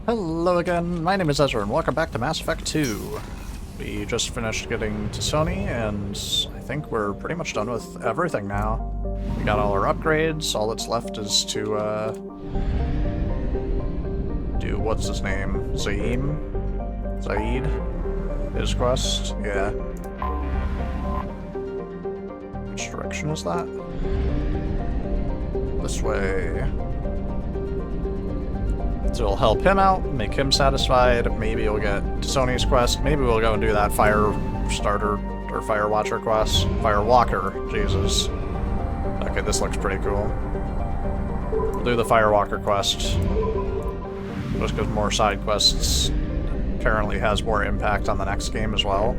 Hello again, my name is Ezra and welcome back to Mass Effect 2. We just finished getting to Sony and I think we're pretty much done with everything now. We got all our upgrades, all that's left is to do, what's his name, Zaid? His quest? Yeah. Which direction is that? This way. So it'll help him out, make him satisfied, maybe we'll get to Sony's quest, maybe we'll go and do that Fire Starter, or Fire Watcher quest. Fire Walker, Jesus. Okay, this looks pretty cool. We'll do the Fire Walker quest, just because more side quests apparently has more impact on the next game as well.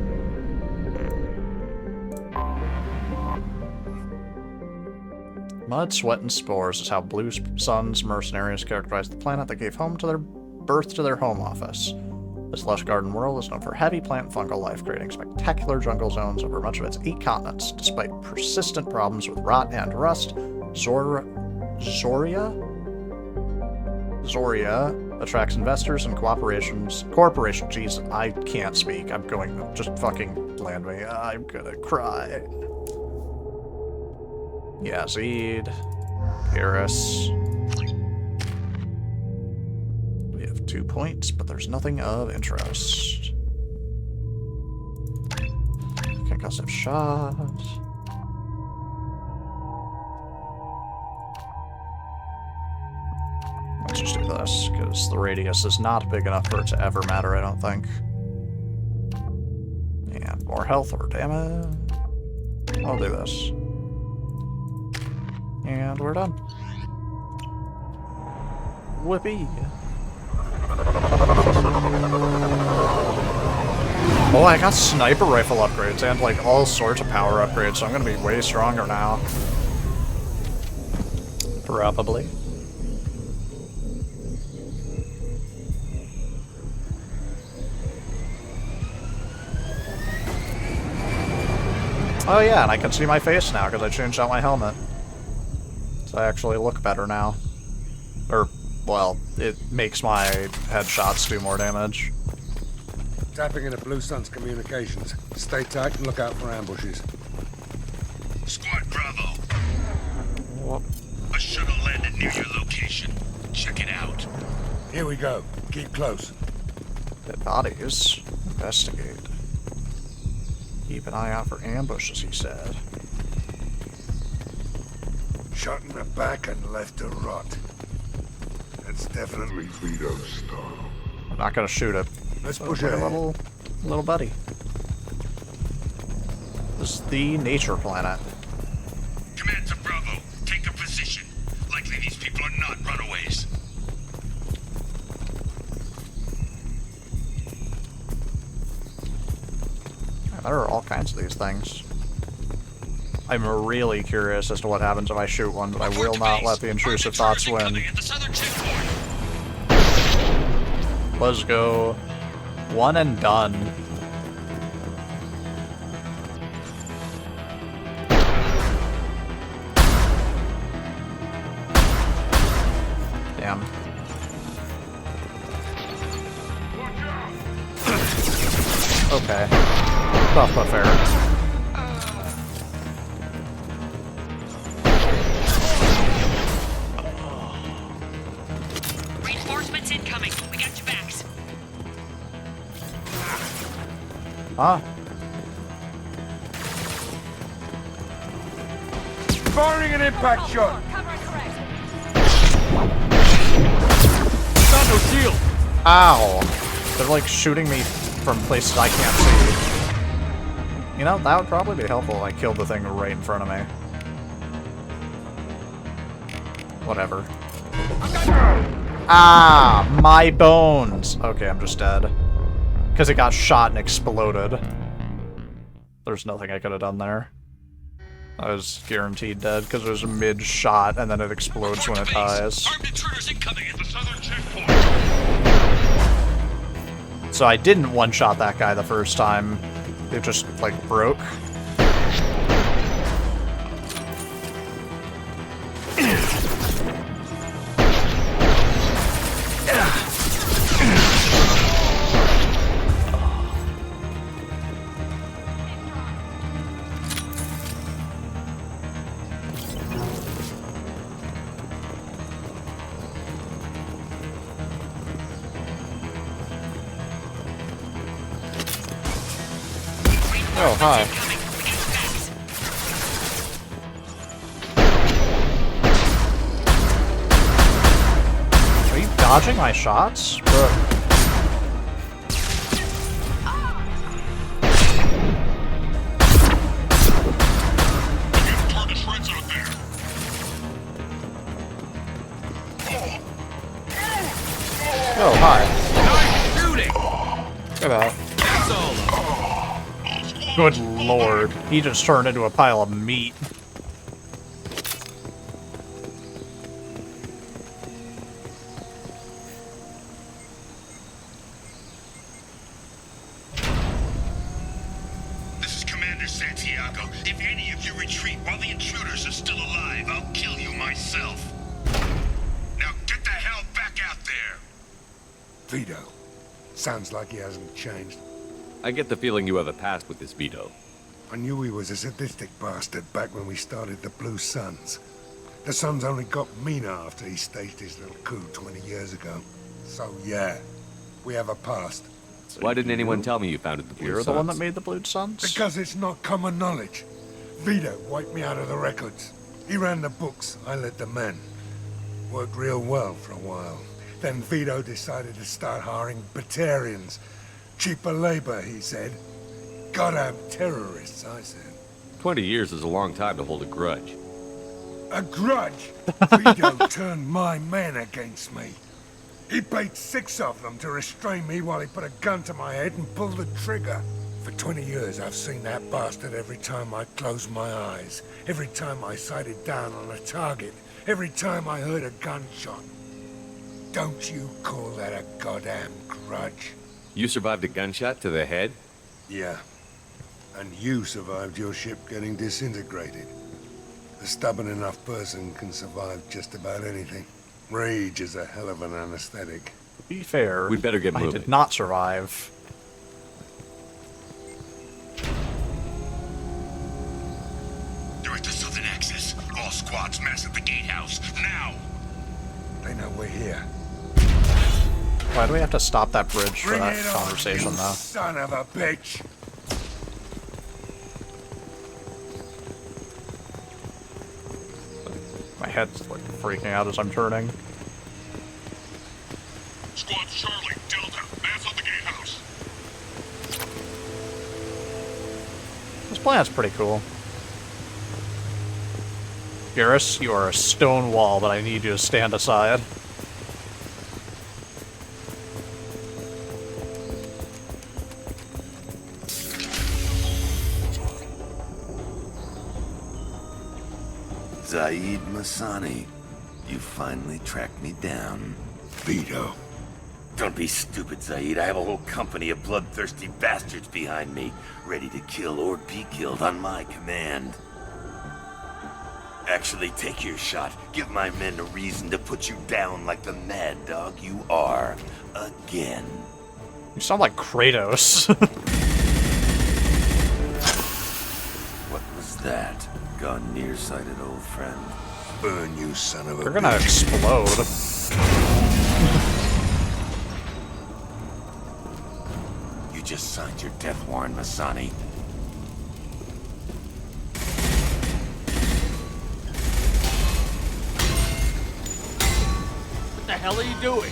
Mud, sweat, and spores is how Blue Sun's mercenaries characterized the planet that gave birth to their home office. This lush garden world is known for heavy plant and fungal life, creating spectacular jungle zones over much of its 8 continents. Despite persistent problems with rot and rust, Zoria attracts investors and corporations. Jeez, I can't speak. I'm going. Just fucking land me. I'm gonna cry. Yeah, Zaid, Paris. We have 2 points, but there's nothing of interest. Concussive shot. Let's just do this, because the radius is not big enough for it to ever matter, I don't think. And more health or damage. I'll do this. And we're done. Whippy. Oh, I got sniper rifle upgrades and like all sorts of power upgrades, so I'm gonna be way stronger now. Probably. Oh yeah, and I can see my face now because I changed out my helmet. So I actually look better now. Or, well, it makes my headshots do more damage. Tapping into Blue Sun's communications. Stay tight and look out for ambushes. Squad Bravo. Whoop. A shuttle landed near your location. Check it out. Here we go. Keep close. Dead bodies. Investigate. Keep an eye out for ambushes, he said. Shot in the back and left to rot. That's definitely Vito's style. I'm not gonna shoot it. Let's push a ahead. little buddy. This is the nature planet. Command to Bravo. Take a position. Likely these people are not runaways. Yeah, there are all kinds of these things. I'm really curious as to what happens if I shoot one, but I will not let the intrusive thoughts win. Let's go. One and done. Damn. Okay. Tough but fair. Reinforcements incoming. We got your backs. Huh? Firing an impact shot. Got no shield. Ow! They're like shooting me from places I can't see. You know, that would probably be helpful if I killed the thing right in front of me. Whatever. Ah! My bones! Okay, I'm just dead. Because it got shot and exploded. There's nothing I could have done there. I was guaranteed dead because it was a mid-shot and then it explodes when it dies. Armed intruders incoming at the southern checkpoint. So I didn't one-shot that guy the first time. It just, like, broke. Oh, hi. Incoming. We got your backs. Are you dodging my shots? Bro. Turn to shreds out there. Oh, hi. Nice shooting! Get out. Solo. Good lord. He just turned into a pile of meat. This is Commander Santiago. If any of you retreat while the intruders are still alive, I'll kill you myself. Now get the hell back out there! Vito. Sounds like he hasn't changed. I get the feeling you have a past with this Vito. I knew he was a sadistic bastard back when we started the Blue Suns. The Suns only got meaner after he staged his little coup 20 years ago. So yeah, we have a past. Why didn't anyone tell me you founded the Blue You're Suns? the one that made the Blue Suns? Because it's not common knowledge. Vito wiped me out of the records. He ran the books, I led the men. Worked real well for a while. Then Vito decided to start hiring Batarians. Cheaper labor, he said. Goddamn terrorists, I said. 20 years is a long time to hold a grudge. A grudge? Vito turned my men against me. He paid 6 of them to restrain me while he put a gun to my head and pulled the trigger. For 20 years, I've seen that bastard every time I closed my eyes. Every time I sighted down on a target. Every time I heard a gunshot. Don't you call that a goddamn grudge? You survived a gunshot to the head? Yeah. And you survived your ship getting disintegrated. A stubborn enough person can survive just about anything. Rage is a hell of an anesthetic. To be fair, We'd better get I moving. did not survive. You're at the southern axis. All squads mass at the gatehouse. Now! They know we're here. Why do we have to stop that bridge for Bring that it on, conversation, you though? son of a bitch! My head's like freaking out as I'm turning. Squad Charlie, Delta, mass on the gatehouse. This planet's pretty cool. Garrus, you are a stone wall, but I need you to stand aside. Zaid Masani, you finally tracked me down. Vito. Don't be stupid, Zaid. I have a whole company of bloodthirsty bastards behind me, ready to kill or be killed on my command. Actually, take your shot. Give my men a reason to put you down like the mad dog you are. Again. You sound like Kratos. What was that? Gone nearsighted, old friend. Burn, you son of a You're gonna bitch. explode. You just signed your death warrant, Masani. What the hell are you doing?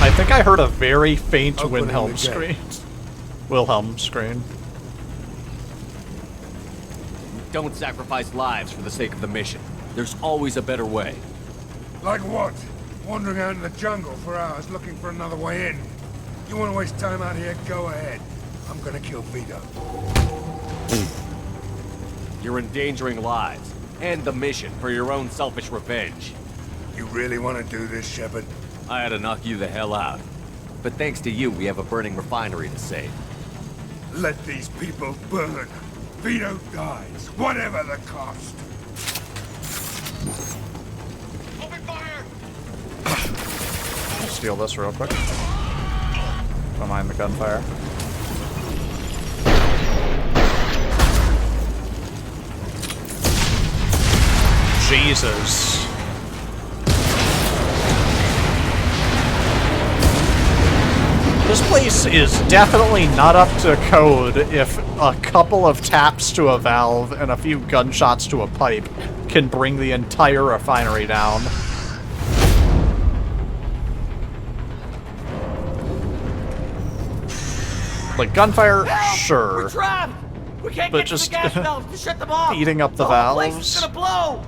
I think I heard a very faint Opening the Wilhelm gate. scream. Wilhelm scream. Don't sacrifice lives for the sake of the mission. There's always a better way. Like what? Wandering out in the jungle for hours looking for another way in. You want to waste time out here? Go ahead. I'm gonna kill Vito. You're endangering lives and the mission for your own selfish revenge. You really want to do this, Shepard? I had to knock you the hell out. But thanks to you, we have a burning refinery to save. Let these people burn. Vito dies, whatever the cost. Open fire! Steal this real quick. Don't mind the gunfire. Jesus. This place is definitely not up to code if a couple of taps to a valve and a few gunshots to a pipe can bring the entire refinery down. Like, gunfire, sure. We're trapped! We can't But get just to the gas valves to shut them off! heating up the whole place valves. is gonna blow!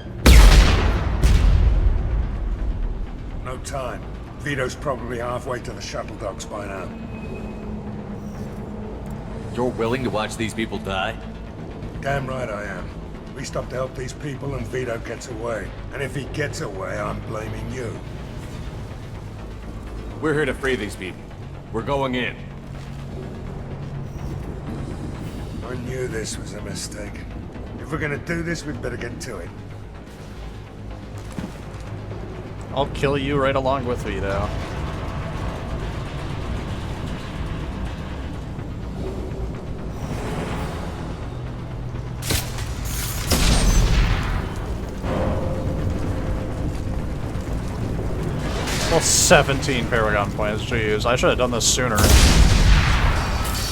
No time. Vito's probably halfway to the shuttle docks by now. You're willing to watch these people die? Damn right I am. We stop to help these people and Vito gets away. And if he gets away, I'm blaming you. We're here to free these people. We're going in. I knew this was a mistake. If we're gonna do this, we'd better get to it. I'll kill you right along with Vito. Well, 17 Paragon points, jeez. I should have done this sooner.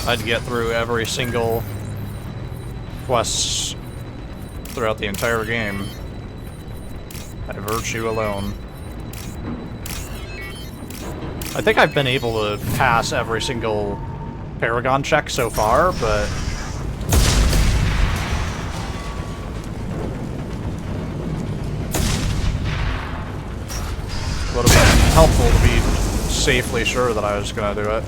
I'd get through every single quest throughout the entire game by virtue alone. I think I've been able to pass every single Paragon check so far, but it would have been helpful to be safely sure that I was going to do it.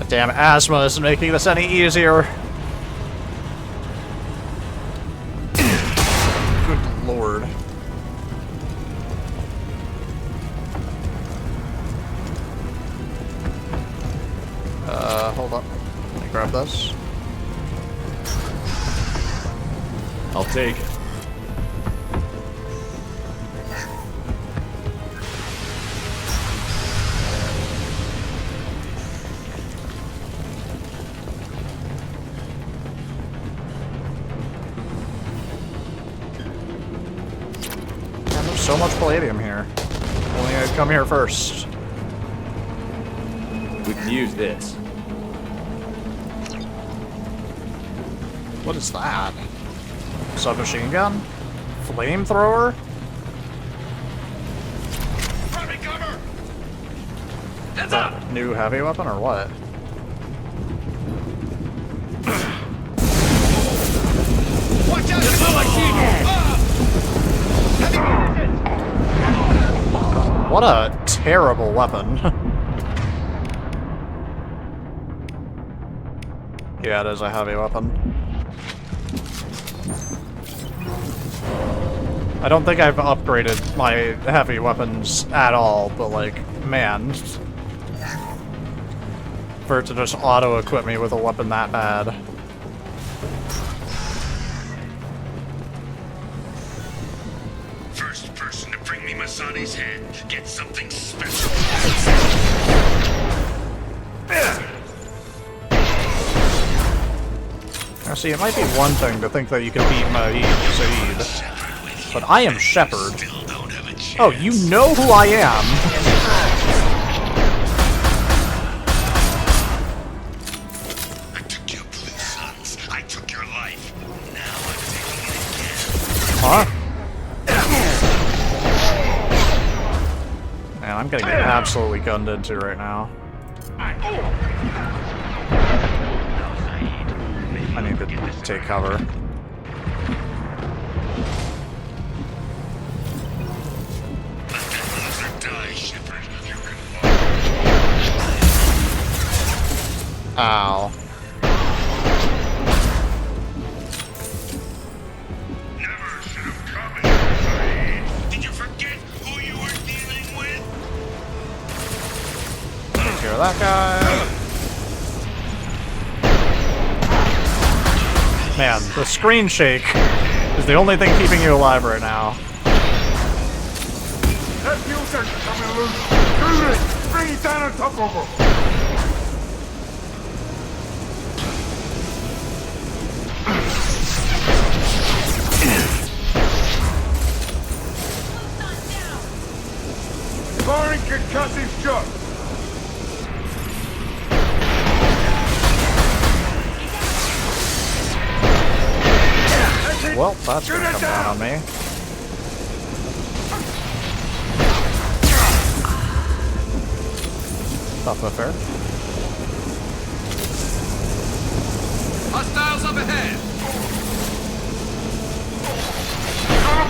Damn asthma isn't making this any easier. Good lord. Hold up. Let me grab this. I'll take it. So much palladium here. Only I'd come here first. We can use this. What is that? Submachine gun? Flamethrower? Primary cover! Is that a new heavy weapon or what? Watch out! What a terrible weapon. Yeah, it is a heavy weapon. I don't think I've upgraded my heavy weapons at all, but like, man. For it to just auto-equip me with a weapon that bad. First person to bring me Masani's head gets something special. Now see, it might be one thing to think that you can beat Zaid, but I am Shepard. Oh, you know who I am! I took your blue suns. I took your life. Now I'm taking it again. Huh? Man, I'm getting absolutely gunned into right now. I need to take cover. Die, Shepard. Ow. Never should have come here. Did you forget who you were dealing with? Take care of that guy. Man, the screen shake is the only thing keeping you alive right now. That fuel tank's coming loose. Do this! Bring it down on top of her! Firing concussive shot! Well, that's gonna come down on me. Tough affair. Hostiles up ahead!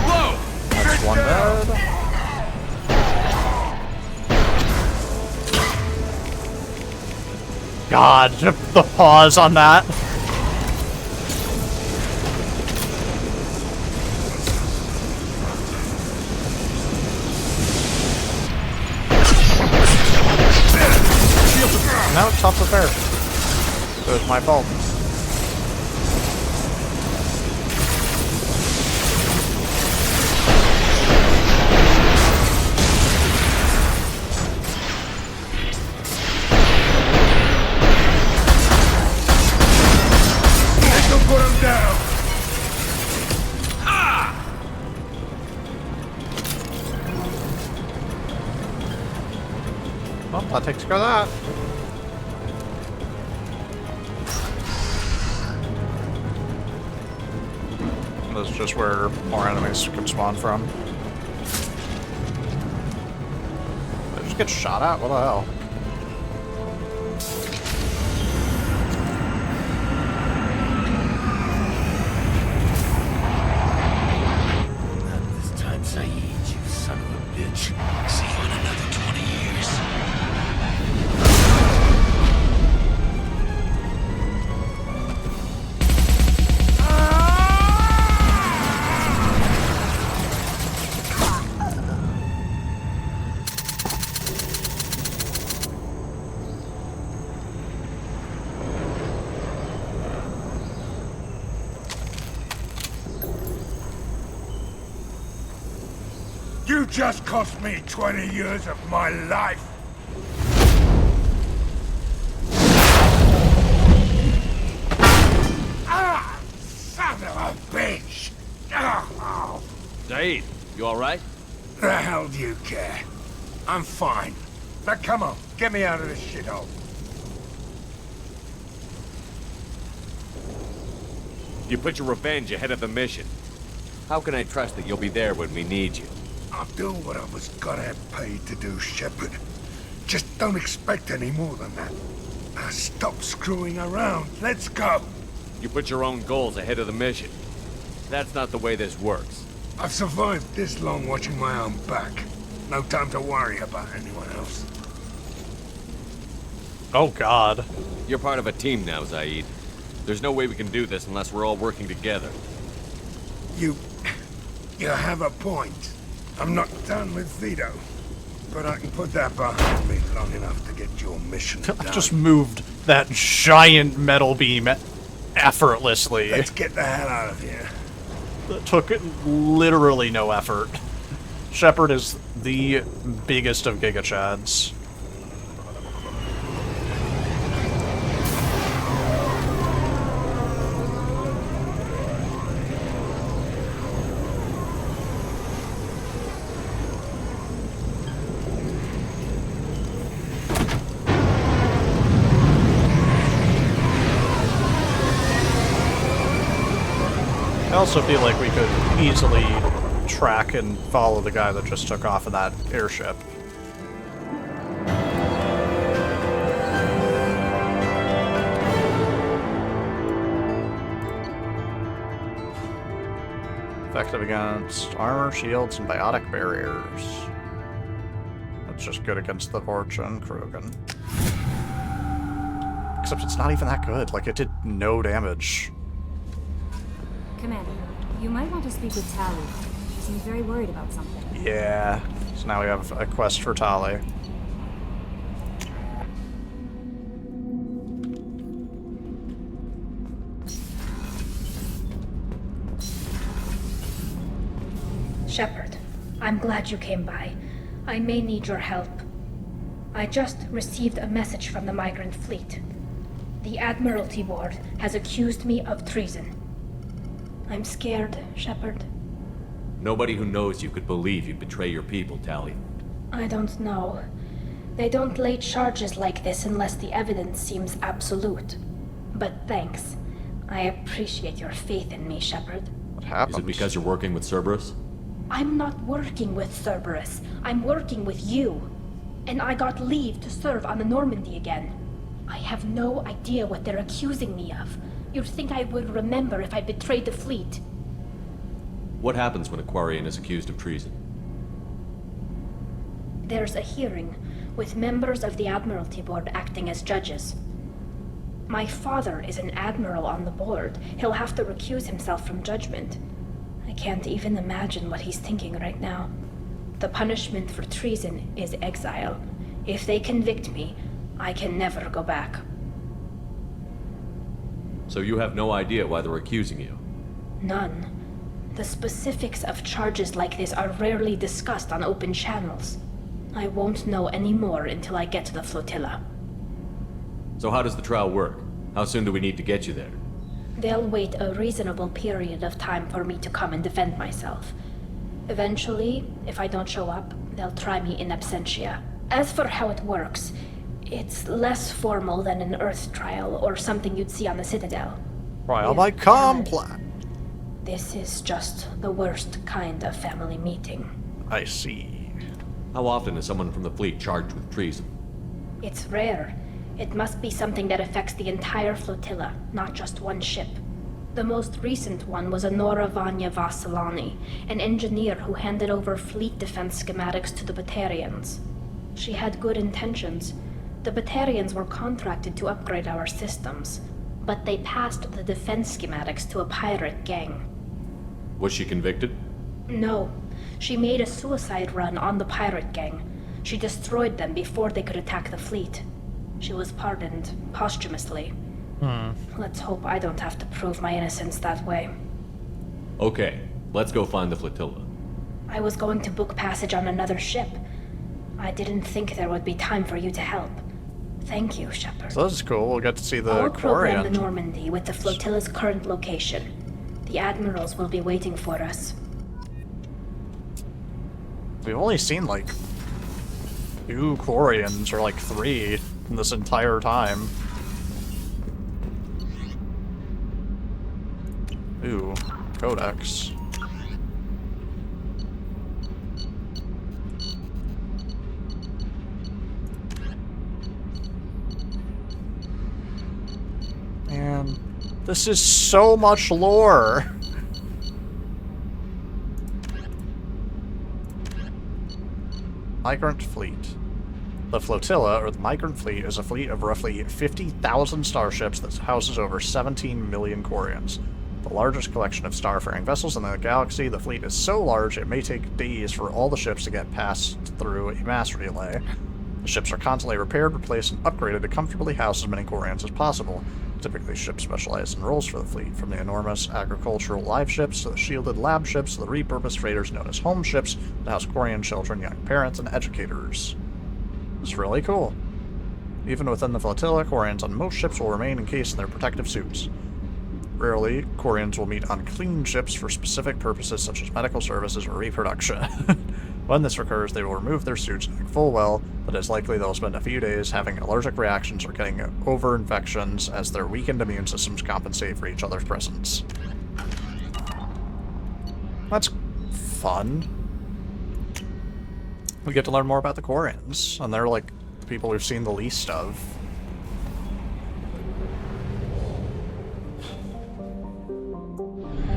Blow! That's one dead. God, the pause on that. No, tough affair. It was my fault. Put him down! Well, that takes care of that. That's just where more enemies can spawn from. Did I just get shot at? What the hell? Not this time, Saeed, you son of a bitch. See you in another 20 years. You just cost me 20 years of my life! Ah! Son of a bitch! Oh, Zaid, you alright? the hell do you care? I'm fine. Now come on, get me out of this shithole. You put your revenge ahead of the mission. How can I trust that you'll be there when we need you? I'll do what I was gonna have paid to do, Shepard. Just don't expect any more than that. Now stop screwing around. Let's go. You put your own goals ahead of the mission. That's not the way this works. I've survived this long watching my own back. No time to worry about anyone else. Oh God. You're part of a team now, Zaid. There's no way we can do this unless we're all working together. You have a point. I'm not done with Vito, but I can put that behind me long enough to get your mission done. I just moved that giant metal beam effortlessly. Let's get the hell out of here. That took literally no effort. Shepard is the biggest of Giga Chads. I also feel like we could easily track and follow the guy that just took off in that airship. Effective against armor, shields, and biotic barriers. That's just good against the Fortune Krogan. Except it's not even that good. Like, it did no damage. Commander, you might want to speak with Tali. She seems very worried about something. Yeah. So now we have a quest for Tali. Shepard, I'm glad you came by. I may need your help. I just received a message from the Migrant Fleet. The Admiralty Board has accused me of treason. I'm scared, Shepard. Nobody who knows you could believe you'd betray your people, Tali. I don't know. They don't lay charges like this unless the evidence seems absolute. But thanks. I appreciate your faith in me, Shepard. What happened? Is it because you're working with Cerberus? I'm not working with Cerberus. I'm working with you. And I got leave to serve on the Normandy again. I have no idea what they're accusing me of. You'd think I would remember if I betrayed the fleet. What happens when a Quarian is accused of treason? There's a hearing, with members of the Admiralty Board acting as judges. My father is an admiral on the board. He'll have to recuse himself from judgment. I can't even imagine what he's thinking right now. The punishment for treason is exile. If they convict me, I can never go back. So you have no idea why they're accusing you? None. The specifics of charges like this are rarely discussed on open channels. I won't know any more until I get to the flotilla. So how does the trial work? How soon do we need to get you there? They'll wait a reasonable period of time for me to come and defend myself. Eventually, if I don't show up, they'll try me in absentia. As for how it works, it's less formal than an Earth trial or something you'd see on the Citadel. Trial by complaint. This is just the worst kind of family meeting. I see. How often is someone from the fleet charged with treason? It's rare. It must be something that affects the entire flotilla, not just one ship. The most recent one was Honora Vanya Vassilani, an engineer who handed over fleet defense schematics to the Batarians. She had good intentions. The Batarians were contracted to upgrade our systems, but they passed the defense schematics to a pirate gang. Was she convicted? No. She made a suicide run on the pirate gang. She destroyed them before they could attack the fleet. She was pardoned posthumously. Let's hope I don't have to prove my innocence that way. Okay, let's go find the flotilla. I was going to book passage on another ship. I didn't think there would be time for you to help. Thank you, Shepard. So this is cool. We'll get to see the I'll program the Quarian. Normandy with the flotilla's current location. The admirals will be waiting for us. We've only seen like 2 Quarians, or like 3, in this entire time. Ooh, Codex. Man, this is so much lore. Migrant Fleet. The flotilla, or the Migrant Fleet, is a fleet of roughly 50,000 starships that houses over 17 million Quarians. The largest collection of starfaring vessels in the galaxy, the fleet is so large it may take days for all the ships to get passed through a mass relay. The ships are constantly repaired, replaced, and upgraded to comfortably house as many Quarians as possible. Typically, ships specialize in roles for the fleet, from the enormous agricultural live ships to the shielded lab ships to the repurposed freighters known as home ships to house Quarian children, young parents, and educators. It's really cool. Even within the flotilla, Quarians on most ships will remain encased in their protective suits. Rarely, Quarians will meet on clean ships for specific purposes such as medical services or reproduction. When this occurs, they will remove their suits knowing full well that it's likely they'll spend a few days having allergic reactions or getting over-infections as their weakened immune systems compensate for each other's presence. That's fun. We get to learn more about the Quarians, and they're like the people we've seen the least of.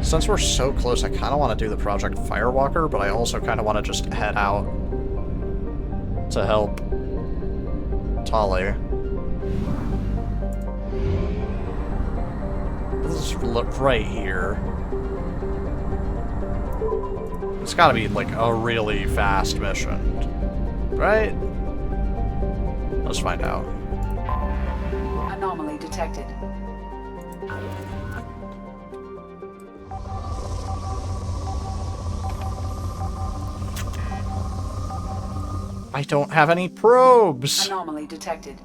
Since we're so close, I kind of want to do the Project Firewalker, but I also kind of want to just head out to help Tali. This is right here. It's gotta be like a really fast mission, right? Let's find out. Anomaly detected. I don't have any probes. Anomaly detected.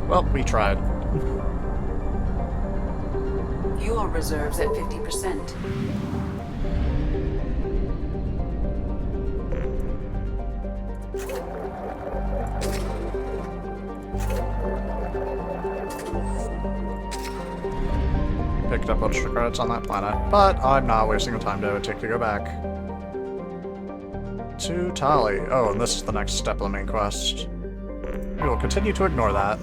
Well, we tried. Fuel reserves at 50%. Picked up a bunch of credits on that planet, but I'm not wasting the time that it would take to go back to Tali. Oh, and this is the next step of the main quest. We will continue to ignore that.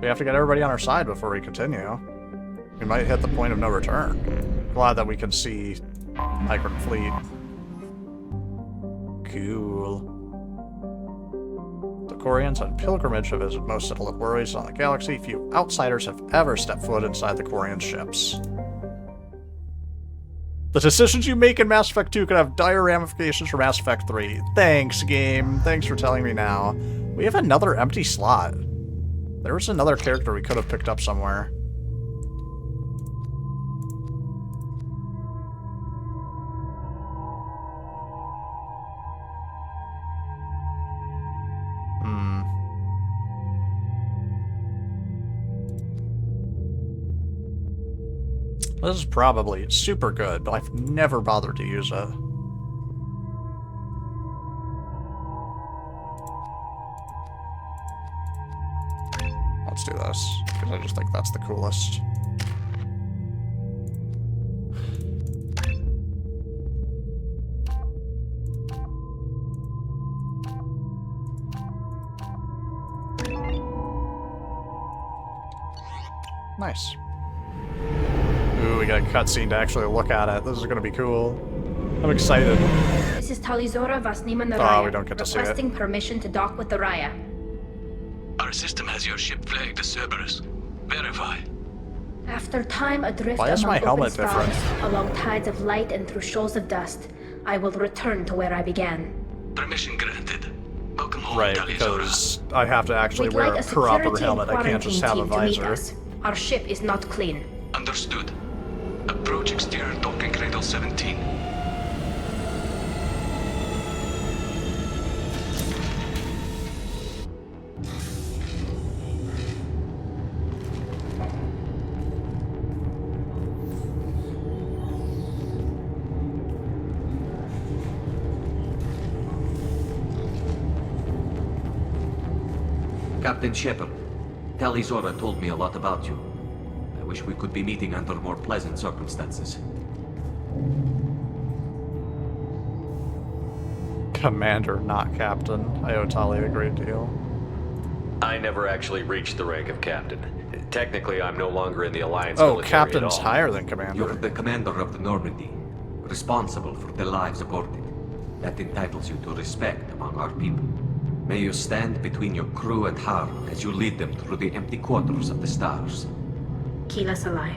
We have to get everybody on our side before we continue. We might hit the point of no return. Glad that we can see Migrant Fleet. Cool. The Quarians on pilgrimage have visited most of the worlds on the galaxy. Few outsiders have ever stepped foot inside the Quarian ships. The decisions you make in Mass Effect 2 could have dire ramifications for Mass Effect 3. Thanks, game. Thanks for telling me now. We have another empty slot. There was another character we could have picked up somewhere. This is probably super good, but I've never bothered to use it. Let's do this, because I just think that's the coolest. Nice. Ooh, we got a cutscene to actually look at it. This is going to be cool. I'm excited. This is Talizora Vasnima Oh, Naraya, we don't get to see it. requesting permission to dock with the Raya. Our system has your ship flagged as Cerberus. Verify. After time adrift Why is among my open helmet stars, different? along tides of light and through shoals of dust, I will return to where I began. Permission granted. Welcome home, Right, Tali because I have to actually We'd wear like a a proper security helmet. and I can't just have quarantine a team to meet visor. us. Our ship is not clean. Understood. Approach exterior docking cradle 17. Captain Shepard, Talizora told me a lot about you. I wish we could be meeting under more pleasant circumstances. Commander, not captain. I owe Tali a great deal. I never actually reached the rank of captain. Technically, I'm no longer in the Alliance Oh, military captain's at all. higher than commander. You're the commander of the Normandy, responsible for the lives aborted. That entitles you to respect among our people. May you stand between your crew and harm as you lead them through the empty quarters of the stars. Keela Salai.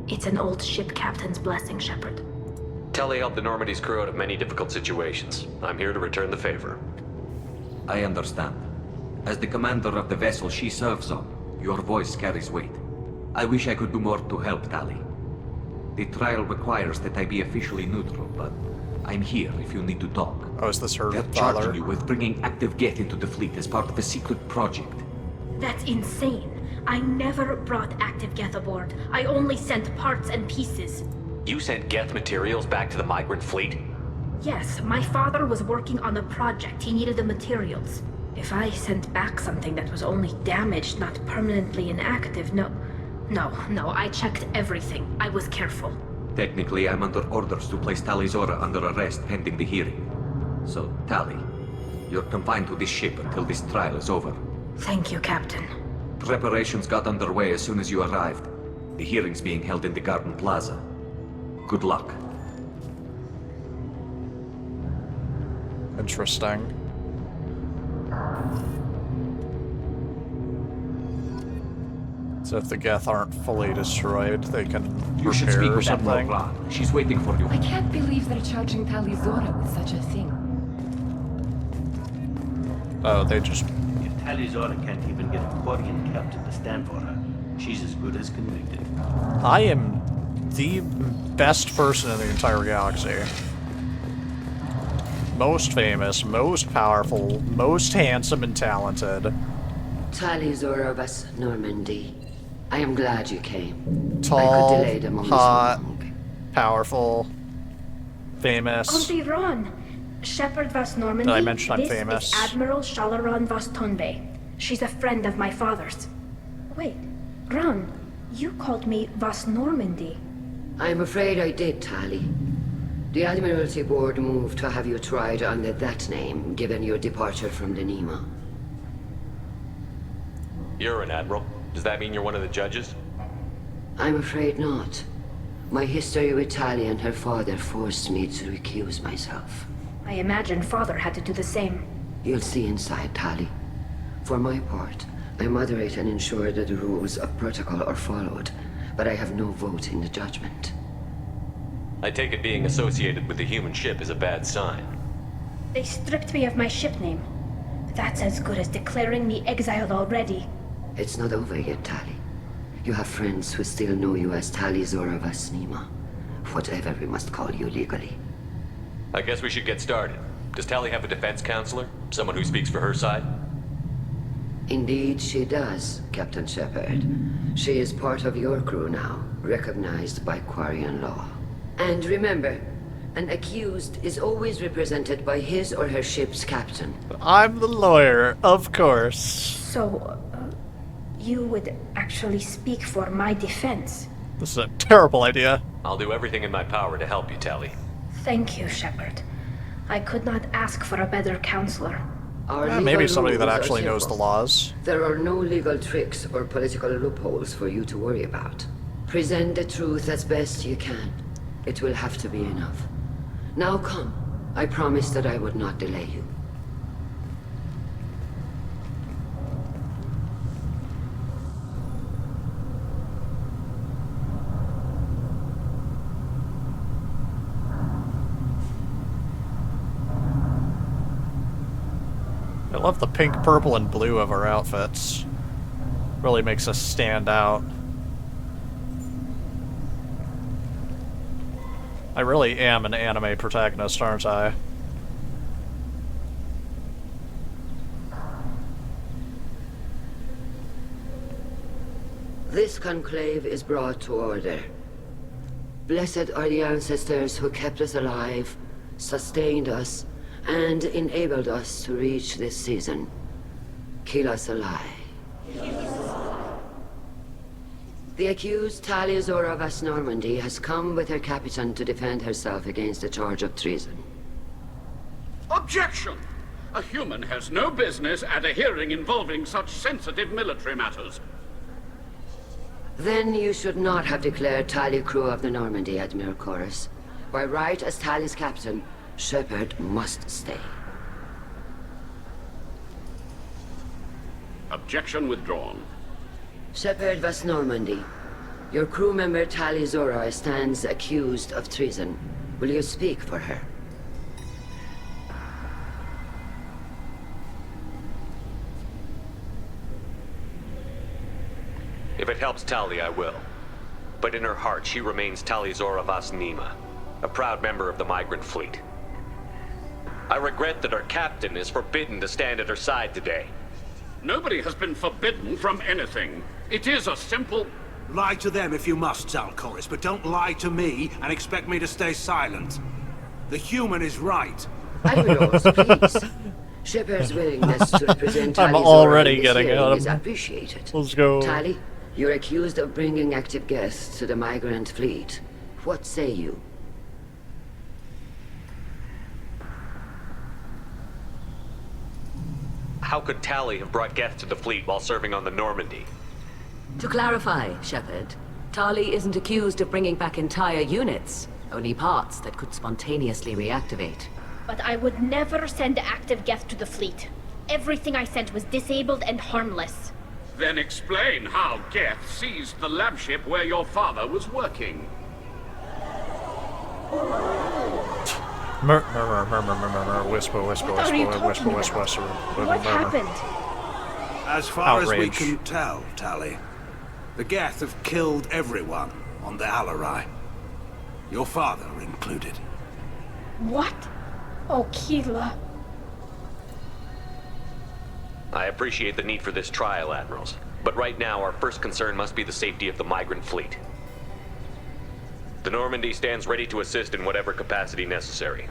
It's an old ship captain's blessing, Shepard. Tali helped the Normandy's crew out of many difficult situations. I'm here to return the favor. I understand. As the commander of the vessel she serves on, your voice carries weight. I wish I could do more to help Tali. The trial requires that I be officially neutral, but I'm here if you need to talk. Oh, is this her They're father? charging you with bringing active Geth into the fleet as part of a secret project. That's insane. I never brought active Geth aboard. I only sent parts and pieces. You sent Geth materials back to the Migrant Fleet? Yes, my father was working on a project. He needed the materials. If I sent back something that was only damaged, not permanently inactive, no, I checked everything. I was careful. Technically, I'm under orders to place Talizora under arrest pending the hearing. So, Tali, you're confined to this ship until this trial is over. Thank you, Captain. Preparations got underway as soon as you arrived. The hearing's being held in the Garden Plaza. Good luck. Interesting. So if the Geth aren't fully destroyed, they can You should speak repair with Admiral something. Blanc. She's waiting for you. I can't believe they're charging Tali Zora with such a thing. Oh, they just... If Tali Zora can't even get a Quarian captain to stand for her, she's as good as convicted. I am the best person in the entire galaxy. Most famous, most powerful, most handsome and talented. Tali Zora of us, Normandy. I am glad you came. I Tall, could delay them only so hot, long. powerful, famous. Auntie Ron, Shepherd Vas Normandy. Did I mention I'm this famous? Is Admiral Shalaran Vas Tonbe. She's a friend of my father's. Wait, Ron, you called me Vas Normandy. I'm afraid I did, Tali. The Admiralty Board moved to have you tried under that name, given your departure from the Nima. You're an admiral. Does that mean you're one of the judges? I'm afraid not. My history with Tali and her father forced me to recuse myself. I imagine father had to do the same. You'll see inside, Tali. For my part, I moderate and ensure that the rules of protocol are followed, but I have no vote in the judgment. I take it being associated with the human ship is a bad sign. They stripped me of my ship name. That's as good as declaring me exiled already. It's not over yet, Tali. You have friends who still know you as Tali Zora Vas Nima. Whatever we must call you legally. I guess we should get started. Does Tali have a defense counselor? Someone who speaks for her side? Indeed, she does, Captain Shepard. She is part of your crew now, recognized by Quarian law. And remember, an accused is always represented by his or her ship's captain. I'm the lawyer, of course. So, you would actually speak for my defense? This is a terrible idea. I'll do everything in my power to help you, Tali. Thank you, Shepard. I could not ask for a better counselor. Maybe somebody that rules are actually knows the simple. laws. There are no legal tricks or political loopholes for you to worry about. Present the truth as best you can. It will have to be enough. Now come. I promised that I would not delay you. I love the pink, purple, and blue of our outfits. Really makes us stand out. I really am an anime protagonist, aren't I? This conclave is brought to order. Blessed are the ancestors who kept us alive, sustained us, and enabled us to reach this season. Kill us alive. The accused Tali Zora Vas Normandy has come with her captain to defend herself against a charge of treason. Objection! A human has no business at a hearing involving such sensitive military matters. Then you should not have declared Tali crew of the Normandy, Admiral Chorus. By right as Tali's captain, Shepard must stay. Objection withdrawn. Shepard Vas Normandy, your crew member Tali Zora stands accused of treason. Will you speak for her? If it helps Tali, I will. But in her heart, she remains Tali Zora Vas Nima, a proud member of the Migrant Fleet. I regret that her captain is forbidden to stand at her side today. Nobody has been forbidden from anything. It is a simple... Lie to them if you must, Zalcoris, but don't lie to me and expect me to stay silent. The human is right. Admirals, please. Shepard's willingness to represent I'm Tali already Zora in this getting hearing out of is appreciated. Let's go. Tali, you're accused of bringing active guests to the Migrant Fleet. What say you? How could Tali have brought Geth to the fleet while serving on the Normandy? To clarify, Shepard, Tali isn't accused of bringing back entire units, only parts that could spontaneously reactivate. But I would never send active Geth to the fleet. Everything I sent was disabled and harmless. Then explain how Geth seized the lab ship where your father was working. Whisper, whisper, What are you whisper, talking whisper, about? whisper, What happened? As far as we Outrage. can tell, Tali, the Geth have killed everyone on the Alarai. Your father included. What? Oh, Keela. I appreciate the need for this trial, Admirals. But right now, our first concern must be the safety of the Migrant Fleet. The Normandy stands ready to assist in whatever capacity necessary.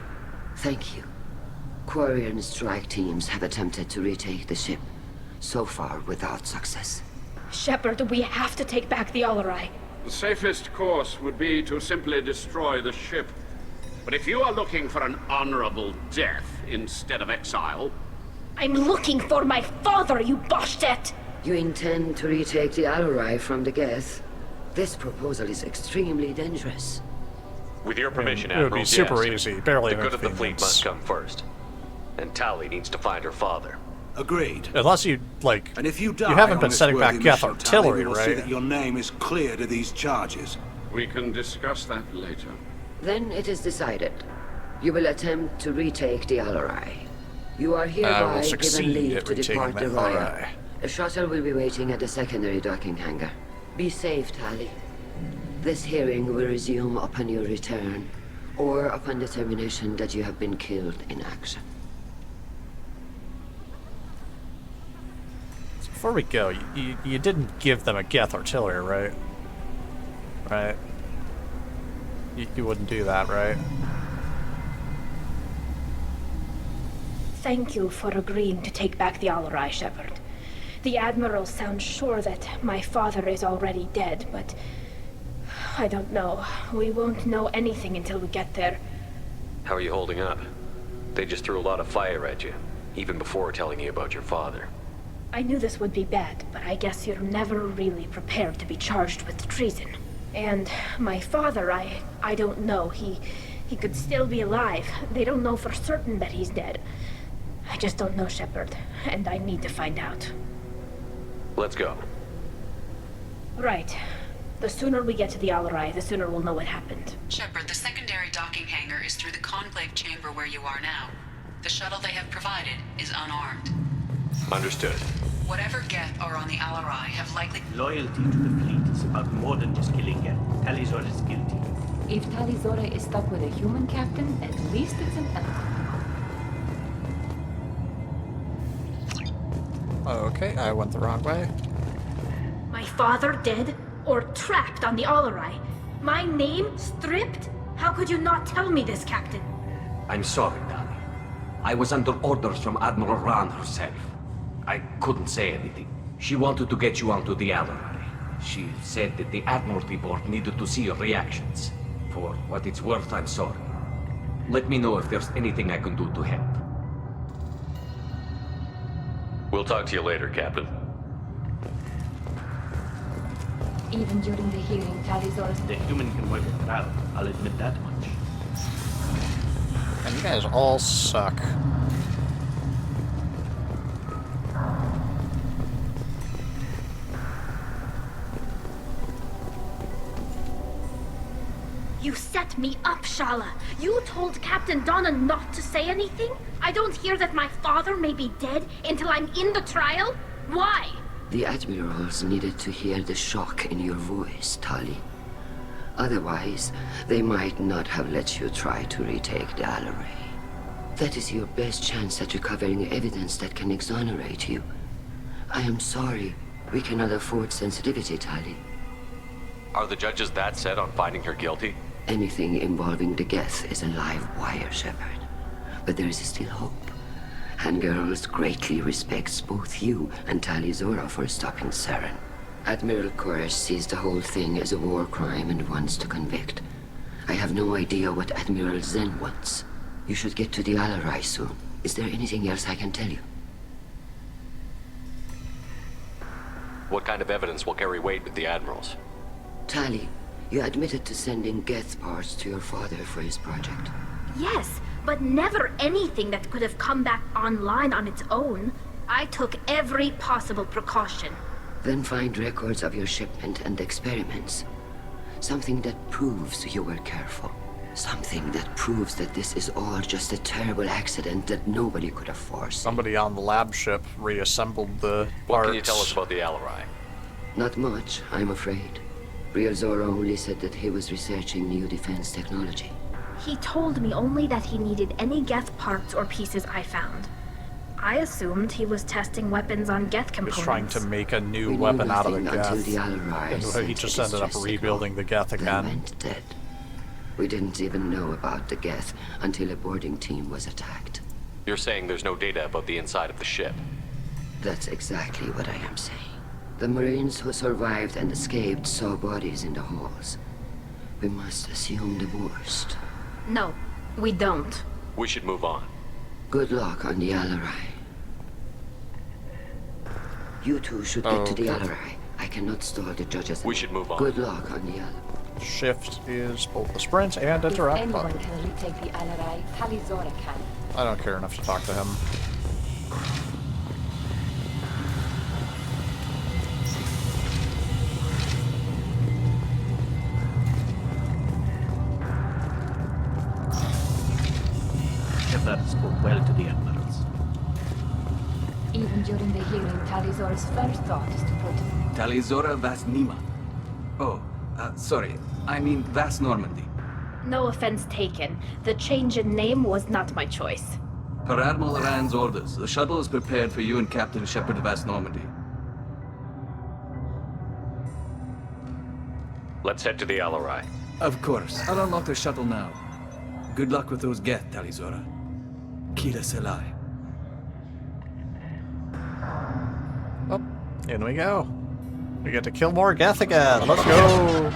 Thank you. Quarian strike teams have attempted to retake the ship, so far without success. Shepard, we have to take back the Alarai. The safest course would be to simply destroy the ship. But if you are looking for an honorable death instead of exile... I'm looking for my father, you Boshtet! You intend to retake the Alarai from the Geth? This proposal is extremely dangerous. With your permission, it would be Admirals, super yes. easy, barely The good of the fleet inconvenience. must come first. And Tali needs to find her father. Agreed. Unless you, like, And if you die you haven't on been this setting back worthy Geth mission, Tali, artillery, we will see right? that your name is cleared of these charges. We can discuss that later. Then it is decided. You will attempt to retake the Alarai. You are I will hereby given succeed leave at to retaking depart the the Raya. Alarai. A shuttle will be waiting at the secondary docking hangar. Be safe, Tali. This hearing will resume upon your return, or upon determination that you have been killed in action. Before we go, you didn't give them a Geth artillery, right? Right? You wouldn't do that, right? Thank you for agreeing to take back the Alarai, Shepard. The Admiral sounds sure that my father is already dead, but... I don't know. We won't know anything until we get there. How are you holding up? They just threw a lot of fire at you, even before telling you about your father. I knew this would be bad, but I guess you're never really prepared to be charged with treason. And my father, I don't know. He could still be alive. They don't know for certain that he's dead. I just don't know, Shepard, and I need to find out. Let's go. Right. The sooner we get to the Alarai, the sooner we'll know what happened. Shepard, the secondary docking hangar is through the conclave chamber where you are now. The shuttle they have provided is unarmed. Understood. Whatever Geth are on the Alarai have likely... Loyalty to the fleet is about more than just killing Geth. Talizor is guilty. If Talizora is stuck with a human captain, at least it's an elephant. Okay, I went the wrong way. My father dead? Or trapped on the Alarai? My name stripped? How could you not tell me this, Captain? I'm sorry, Tali. I was under orders from Admiral Ran herself. I couldn't say anything. She wanted to get you onto the Alarai. She said that the Admiralty Board needed to see your reactions. For what it's worth, I'm sorry. Let me know if there's anything I can do to help. We'll talk to you later, Captain. Even during the hearing, Talizora's... The human can work a crowd, I'll admit that much. And you guys all suck. You set me up, Shala. You told Captain Donna not to say anything? I don't hear that my father may be dead until I'm in the trial? Why? The Admirals needed to hear the shock in your voice, Tali. Otherwise, they might not have let you try to retake the Alarai. That is your best chance at recovering evidence that can exonerate you. I am sorry. We cannot afford sensitivity, Tali. Are the judges that set on finding her guilty? Anything involving the Geth is a live wire, Shepard. But there is still hope. And Girls greatly respects both you and Talizora for stopping Saren. Admiral Koresh sees the whole thing as a war crime and wants to convict. I have no idea what Admiral Zen wants. You should get to the Alarai soon. Is there anything else I can tell you? What kind of evidence will carry weight with the Admirals? Tali, you admitted to sending Geth parts to your father for his project. Yes, but never anything that could have come back online on its own. I took every possible precaution. Then find records of your shipment and experiments. Something that proves you were careful. Something that proves that this is all just a terrible accident that nobody could have foreseen. Somebody on the lab ship reassembled the parts. What can you tell us about the Alarai? Not much, I'm afraid. Real Zora only said that he was researching new defense technology. He told me only that he needed any Geth parts or pieces I found. I assumed he was testing weapons on Geth components. He was trying to make a new weapon out of the Geth. And he just ended up rebuilding the Geth again. Went dead. We didn't even know about the Geth until a boarding team was attacked. You're saying there's no data about the inside of the ship? That's exactly what I am saying. The Marines who survived and escaped saw bodies in the halls. We must assume the worst. No, we don't. We should move on. Good luck on the Alarai. You two should get to the Alarai. I cannot stall the judges. We should move on. Good luck on the Alarai. Shift is both the sprint and interact If anyone button. can retake the Alarai, Tali Zora can. I don't care enough to talk to him. Shepard spoke well to the admirals. Even during the hearing, Tali Zora's first thought is to put... Tali Zora Vas Nima. Oh, sorry. I mean Vas Normandy. No offense taken. The change in name was not my choice. Per Admiral Rand's orders, the shuttle is prepared for you and Captain Shepard Vas Normandy. Let's head to the Alarai. Of course. I'll unlock the shuttle now. Good luck with those Geth, Tali Zora. Kila Selai. Oh, in we go. We get to kill more Geth again. Let's go.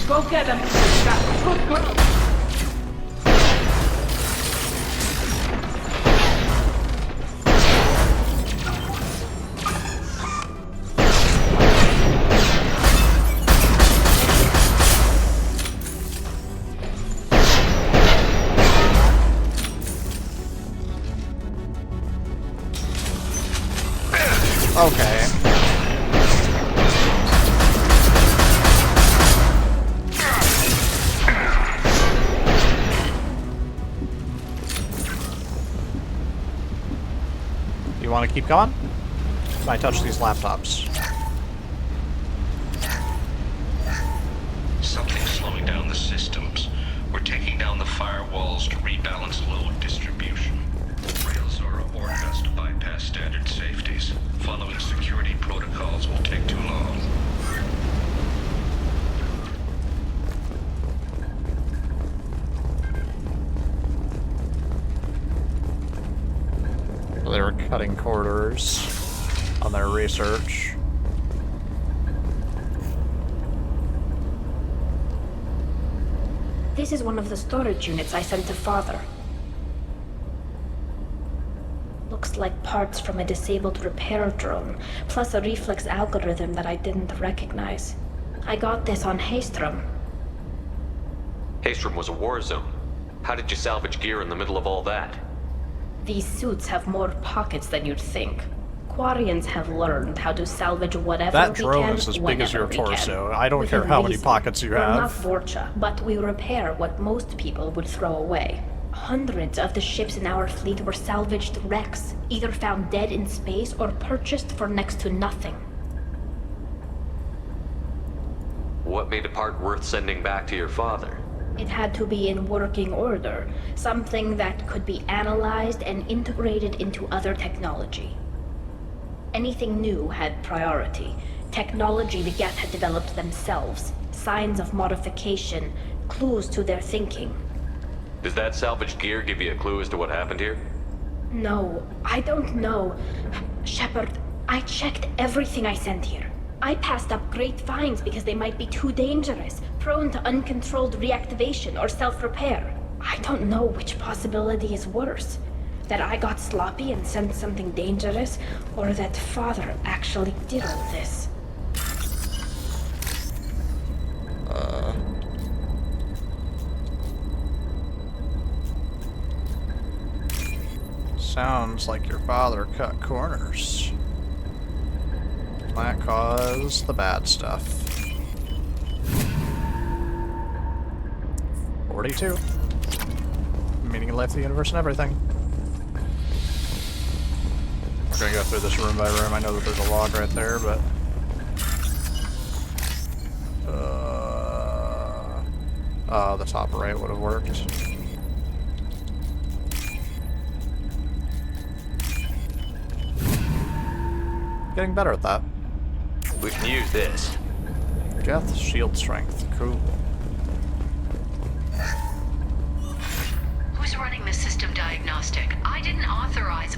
Go get him! Good girl! Okay. You want to keep going? I touch these laptops. Something's slowing down the systems. We're taking down the firewalls to rebalance load distribution. Rail Zora ordered us to bypass standard safeties. Following security protocols will take too long. They were cutting corridors on their research. This is one of the storage units I sent to Father. Looks like parts from a disabled repair drone, plus a reflex algorithm that I didn't recognize. I got this on Haystrom. Haystrom was a war zone. How did you salvage gear in the middle of all that? These suits have more pockets than you'd think. Quarians have learned how to salvage whatever That we drone can, is as big as your whenever we can. torso. I don't Within care how many reason. pockets you We're have. not Vorcha, but we repair what most people would throw away. Hundreds of the ships in our fleet were salvaged wrecks, either found dead in space or purchased for next to nothing. What made a part worth sending back to your father? It had to be in working order, something that could be analyzed and integrated into other technology. Anything new had priority. Technology the Geth had developed themselves, signs of modification, clues to their thinking. Does that salvaged gear give you a clue as to what happened here? No, I don't know. Shepard, I checked everything I sent here. I passed up great finds because they might be too dangerous. prone to uncontrolled reactivation or self-repair. I don't know which possibility is worse. That I got sloppy and sent something dangerous, or that Father actually did all this. Sounds like your father cut corners. That caused the bad stuff. 42. Meaning of life, the universe, and everything. We're gonna go through this room by room. I know that there's a log right there, but... the top right would have worked. Getting better at that. We can use this. Geth shield strength. Cool. Who's running the system diagnostic? I didn't authorize...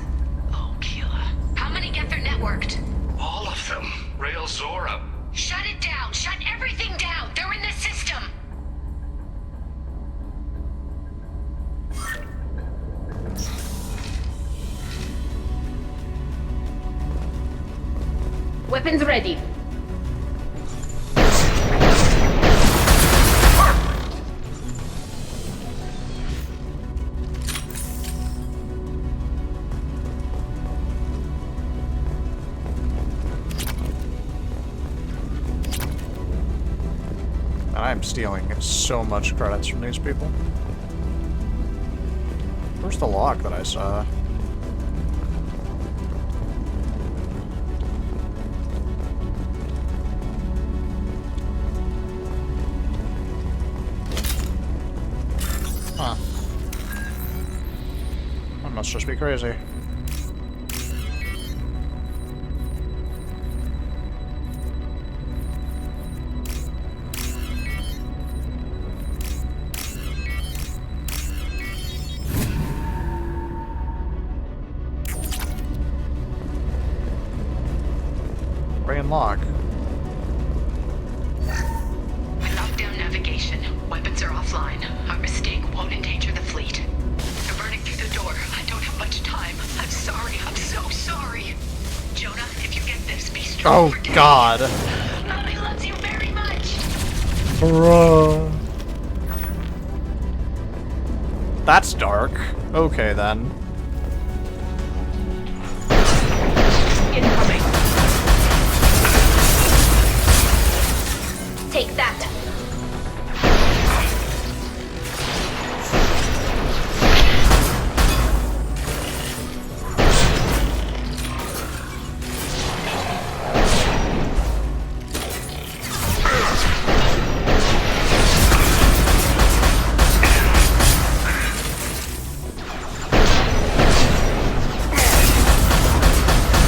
Oh, Keela. How many Geth are networked? All of them. Rail Zora. Shut it down! Shut everything down! They're in the system! Weapons ready. And I'm stealing so much credits from these people. Where's the log that I saw? Huh. I must just be crazy. Brain lock. Lockdown navigation. Weapons are offline. Our mistake won't endanger the fleet. They're burning through the door. I don't have much time. I'm sorry. I'm so sorry. Jonah, if you get this, be strong. Oh God. Mommy loves you very much. Bro. That's dark. Okay then. Incoming. Take that.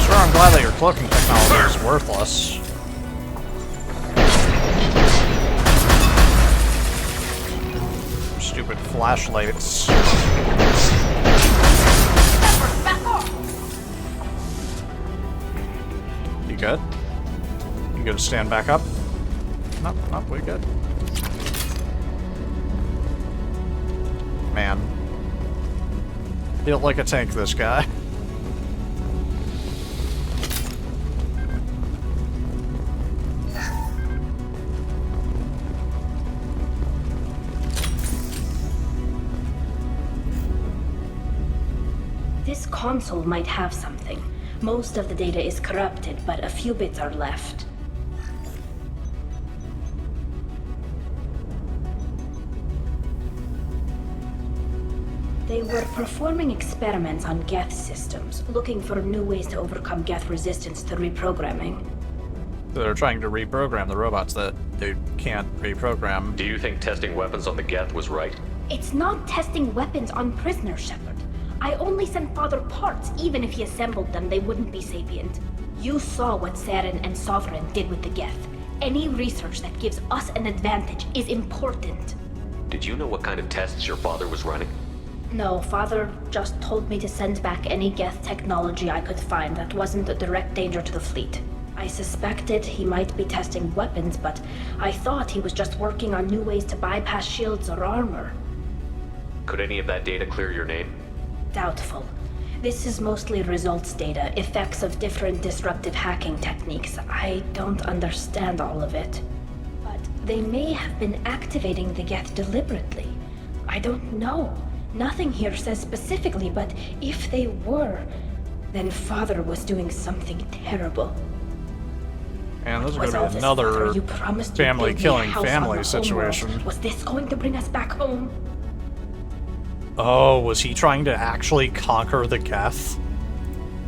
Sure, I'm glad that your cloaking technology is worthless. Stupid flashlights. You good? You good to stand back up? Nope, nope, we good. Man. Built like a tank, this guy. This console might have something. Most of the data is corrupted, but a few bits are left. They were performing experiments on Geth systems, looking for new ways to overcome Geth resistance to reprogramming. They're trying to reprogram the robots that they can't reprogram. Do you think testing weapons on the Geth was right? It's not testing weapons on prisoners, Shepard. I only sent Father parts. Even if he assembled them, they wouldn't be sapient. You saw what Saren and Sovereign did with the Geth. Any research that gives us an advantage is important. Did you know what kind of tests your father was running? No, Father just told me to send back any Geth technology I could find that wasn't a direct danger to the fleet. I suspected he might be testing weapons, but I thought he was just working on new ways to bypass shields or armor. Could any of that data clear your name? Doubtful. This is mostly results data, effects of different disruptive hacking techniques. I don't understand all of it. But they may have been activating the Geth deliberately. I don't know. Nothing here says specifically, but if they were, then Father was doing something terrible. And this is Was going all to be this another Father you promised to family build me a killing house on family the situation. homeworld? Was this going to bring us back home? Oh, was he trying to actually conquer the Geth?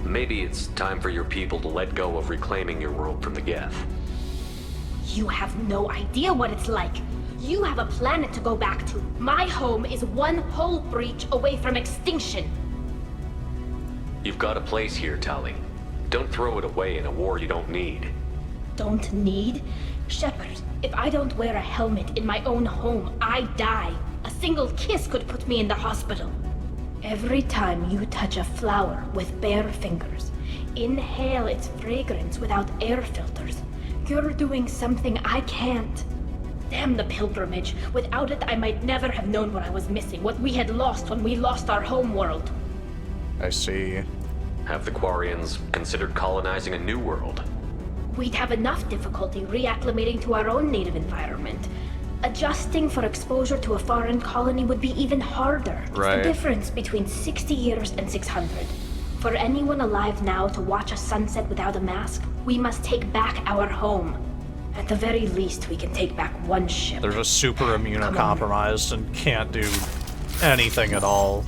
Maybe it's time for your people to let go of reclaiming your world from the Geth. You have no idea what it's like. You have a planet to go back to. My home is one hull breach away from extinction. You've got a place here, Tali. Don't throw it away in a war you don't need. Don't need? Shepard, if I don't wear a helmet in my own home, I die. A single kiss could put me in the hospital. Every time you touch a flower with bare fingers, inhale its fragrance without air filters, you're doing something I can't. Damn the pilgrimage. Without it, I might never have known what I was missing, what we had lost when we lost our home world. I see. Have the Quarians considered colonizing a new world? We'd have enough difficulty reacclimating to our own native environment. Adjusting for exposure to a foreign colony would be even harder. It's Right. the difference between 60 years and 600. For anyone alive now to watch a sunset without a mask, we must take back our home. At the very least, we can take back one ship. They're just super immunocompromised and can't do anything at all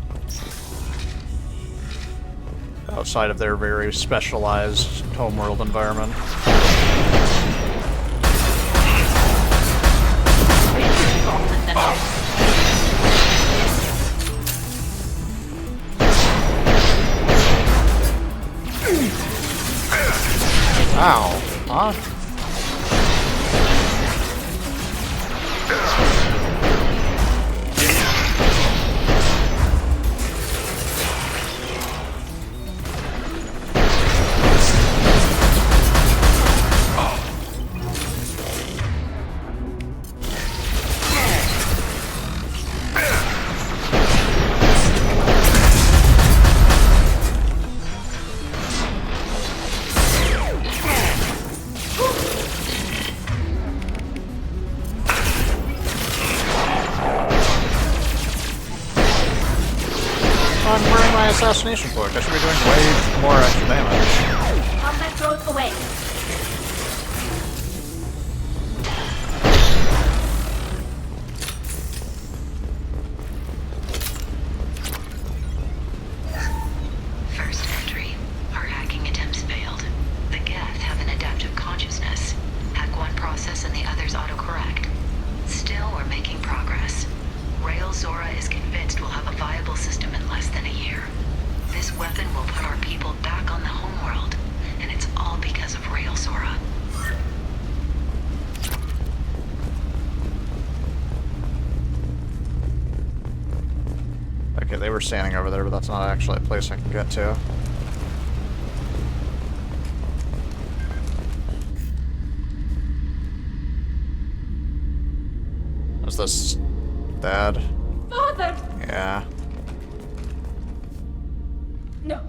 outside of their very specialized homeworld environment. Ow. Huh? I'm wearing my assassination cloak. I should be doing way more extra damage. Combat drones away. First entry. Our hacking attempts failed. The Geth have an adaptive consciousness. Hack one process and the others autocorrect. Still, we're making progress. Rail Zora is convinced we'll have a viable system in less than a year. This weapon will put our people back on the homeworld, and it's all because of Rail Zora. Okay, they were standing over there, but that's not actually a place I can get to. Is this Dad? Father! Yeah. No.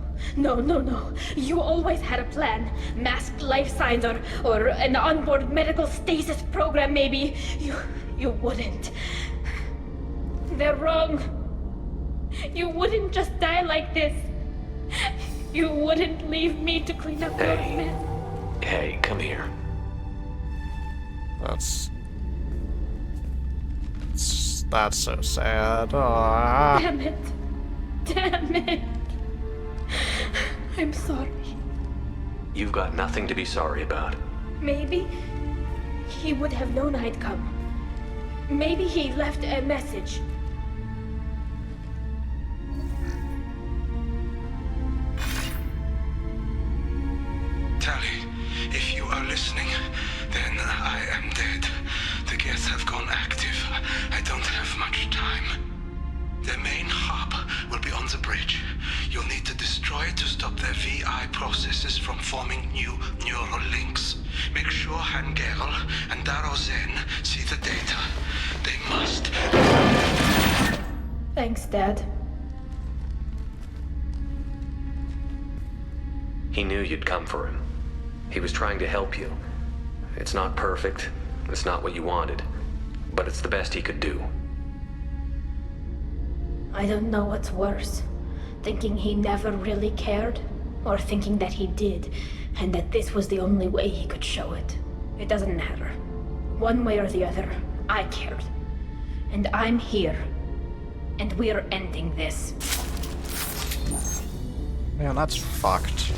You always had a plan. Masked life signs or an onboard medical stasis program, maybe. You wouldn't. They're wrong. You wouldn't just die like this. You wouldn't leave me to clean up your mess. Hey, come here. That's so sad. Aww. Damn it. I'm sorry. You've got nothing to be sorry about. Maybe he would have known I'd come. Maybe he left a message. Tali, if you are listening, then I am dead. The Geth have gone active. I don't have much time. The main hub will be on the bridge. You'll need to destroy it to stop their VI processes from forming new neural links. Make sure Hangerl and Darozen see the data. They must. Thanks, Dad. He knew you'd come for him. He was trying to help you. It's not perfect. It's not what you wanted. But it's the best he could do. I don't know what's worse. Thinking he never really cared, or thinking that he did, and that this was the only way he could show it. It doesn't matter. One way or the other, I cared. And I'm here. And we're ending this. Man, that's fucked.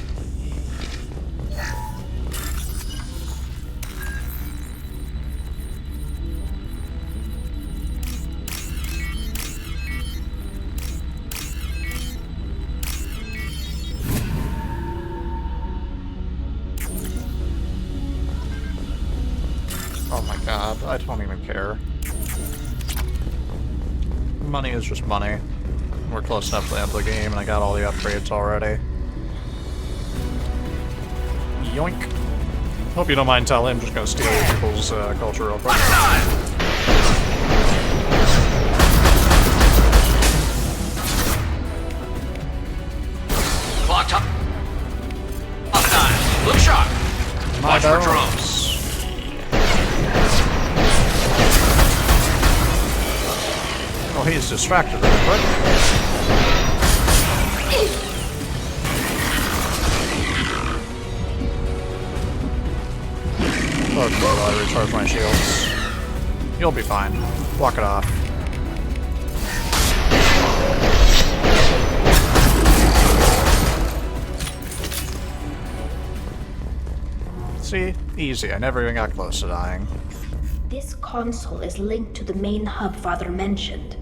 Oh my god, I don't even care. Money is just money. We're close enough to the end of the game and I got all the upgrades already. Yoink. Hope you don't mind, Tali. I'm just gonna steal people's culture real quick. Clock top. On time. Look sharp. Watch for drones. Oh, he's distracted real quick. Okay, while I recharge my shields. You'll be fine. Walk it off. See? Easy. I never even got close to dying. This console is linked to the main hub Father mentioned.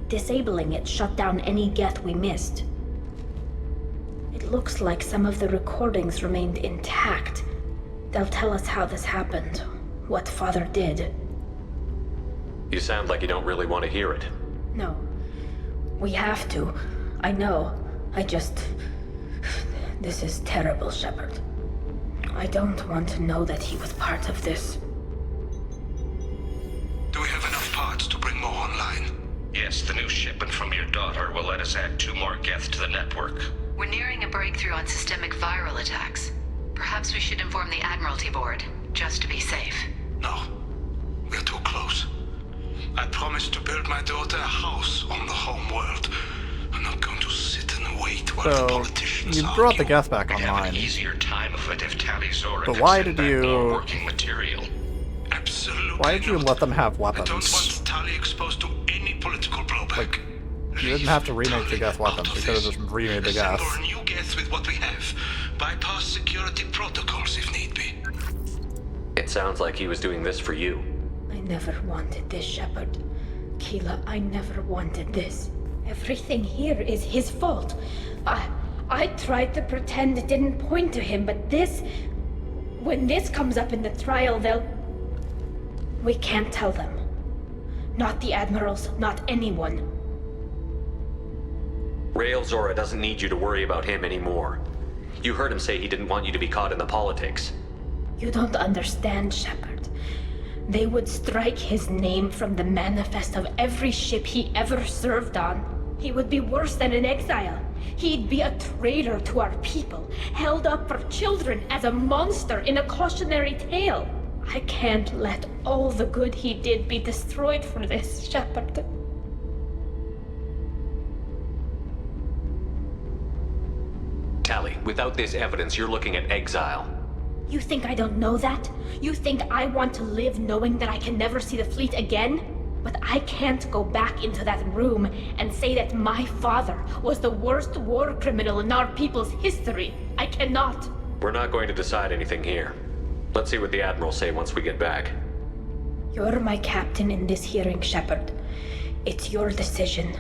Disabling it shut down any Geth we missed. It looks like some of the recordings remained intact. They'll tell us how this happened, what Father did. You sound like you don't really want to hear it. No. We have to. I know. This is terrible, Shepard. I don't want to know that he was part of this. Do we have enough parts to bring more online? Yes, the new shipment from your daughter will let us add 2 more Geth to the network. We're nearing a breakthrough on systemic viral attacks. Perhaps we should inform the Admiralty Board, just to be safe. No. We're too close. I promised to build my daughter a house on the home world. I'm not going to sit and wait while the politicians you brought the Geth back online. Have an easier time of it if Tali Zora But could why send did back you... more working material. Absolutely. Why did you let them have weapons? I don't want Tali exposed to any political blowback. Like, you didn't have to remake the Geth weapons. You could have just remade the Geth. Assemble new Geth with what we have. Bypass security protocols if need be. It sounds like he was doing this for you. I never wanted this, Shepard. Keela, I never wanted this. Everything here is his fault. I tried to pretend it didn't point to him, but this... When this comes up in the trial, they'll... We can't tell them. Not the Admirals, not anyone. Rael Zora doesn't need you to worry about him anymore. You heard him say he didn't want you to be caught in the politics. You don't understand, Shepard. They would strike his name from the manifest of every ship he ever served on. He would be worse than an exile. He'd be a traitor to our people, held up for children as a monster in a cautionary tale. I can't let all the good he did be destroyed for this, Shepard. Tali, without this evidence, you're looking at exile. You think I don't know that? You think I want to live knowing that I can never see the fleet again? But I can't go back into that room and say that my father was the worst war criminal in our people's history. I cannot. We're not going to decide anything here. Let's see what the Admirals say once we get back. You're my captain in this hearing, Shepard. It's your decision.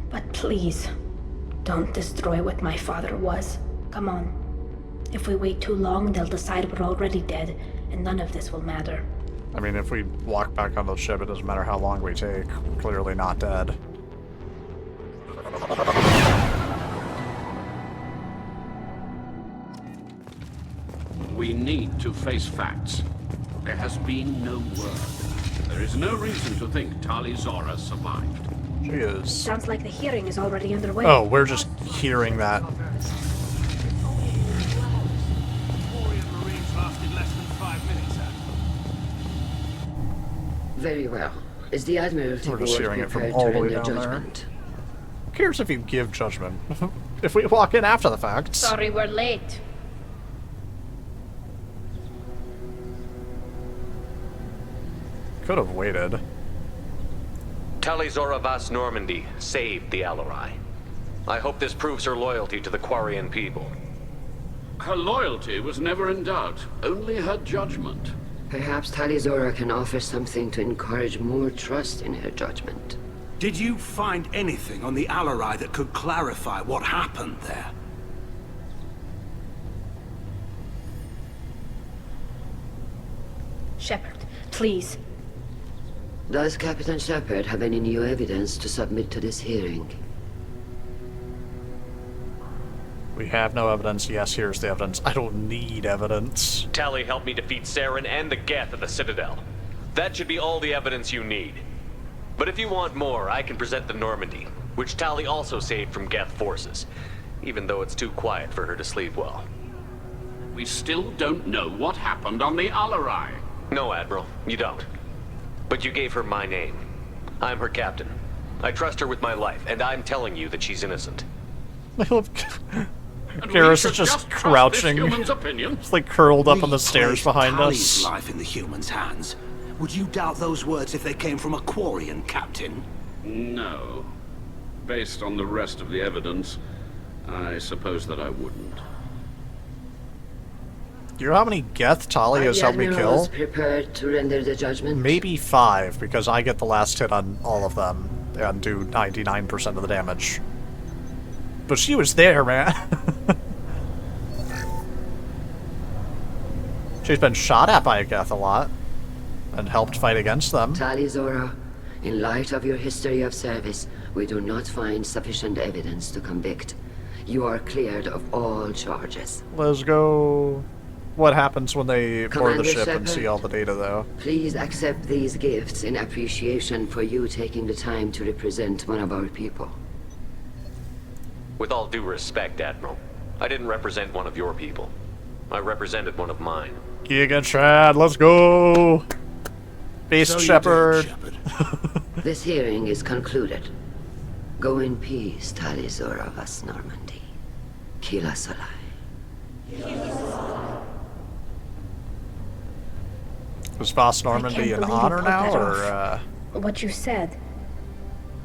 But please, don't destroy what my father was. Come on. If we wait too long, they'll decide we're already dead, and none of this will matter. I mean, if we walk back on the ship, it doesn't matter how long we take. We're clearly not dead. We need to face facts. There has been no word. There is no reason to think Tali Zora survived. She is. Sounds like the hearing is already underway. Oh, we're just hearing that. Very well. Is the Admiralty We're Board just hearing it from prepared all to the way render down there. judgment? Who cares if you give judgment? If we walk in after the fact. Sorry we're late. Could have waited. Tali Zora Vas Normandy saved the Alarai. I hope this proves her loyalty to the Quarian people. Her loyalty was never in doubt, only her judgment. Perhaps Tali Zora can offer something to encourage more trust in her judgment. Did you find anything on the Alarai that could clarify what happened there? Shepard, please. Does Captain Shepard have any new evidence to submit to this hearing? We have no evidence. Yes, here's the evidence. I don't need evidence. Tali helped me defeat Saren and the Geth at the Citadel. That should be all the evidence you need. But if you want more, I can present the Normandy, which Tali also saved from Geth forces, even though it's too quiet for her to sleep well. We still don't know what happened on the Alarai. No, Admiral, you don't. But you gave her my name. I'm her captain. I trust her with my life, and I'm telling you that she's innocent. Garrus is just crouching. It's like curled up on the stairs behind Tali's us. life in the humans' hands. Would you doubt those words if they came from a Quarian captain? No. Based on the rest of the evidence, I suppose that I wouldn't. Do you know how many Geth Tali has helped me kill? Prepared to render the judgment? Maybe 5, because I get the last hit on all of them and do 99% of the damage. But she was there, man. She's been shot at by a Geth a lot and helped fight against them. Tali Zora, in light of your history of service, we do not find sufficient evidence to convict. You are cleared of all charges. Let's go. What happens when they board the Commander ship and Shepard, see all the data, though? Please accept these gifts in appreciation for you taking the time to represent one of our people. With all due respect, Admiral, I didn't represent one of your people. I represented one of mine. Giga Chad, let's go! Beast Shepard. This hearing is concluded. Go in peace, Tali Zora Vas Normandy. Kila Solai. Was Vas Normandy an honor now, or What you said.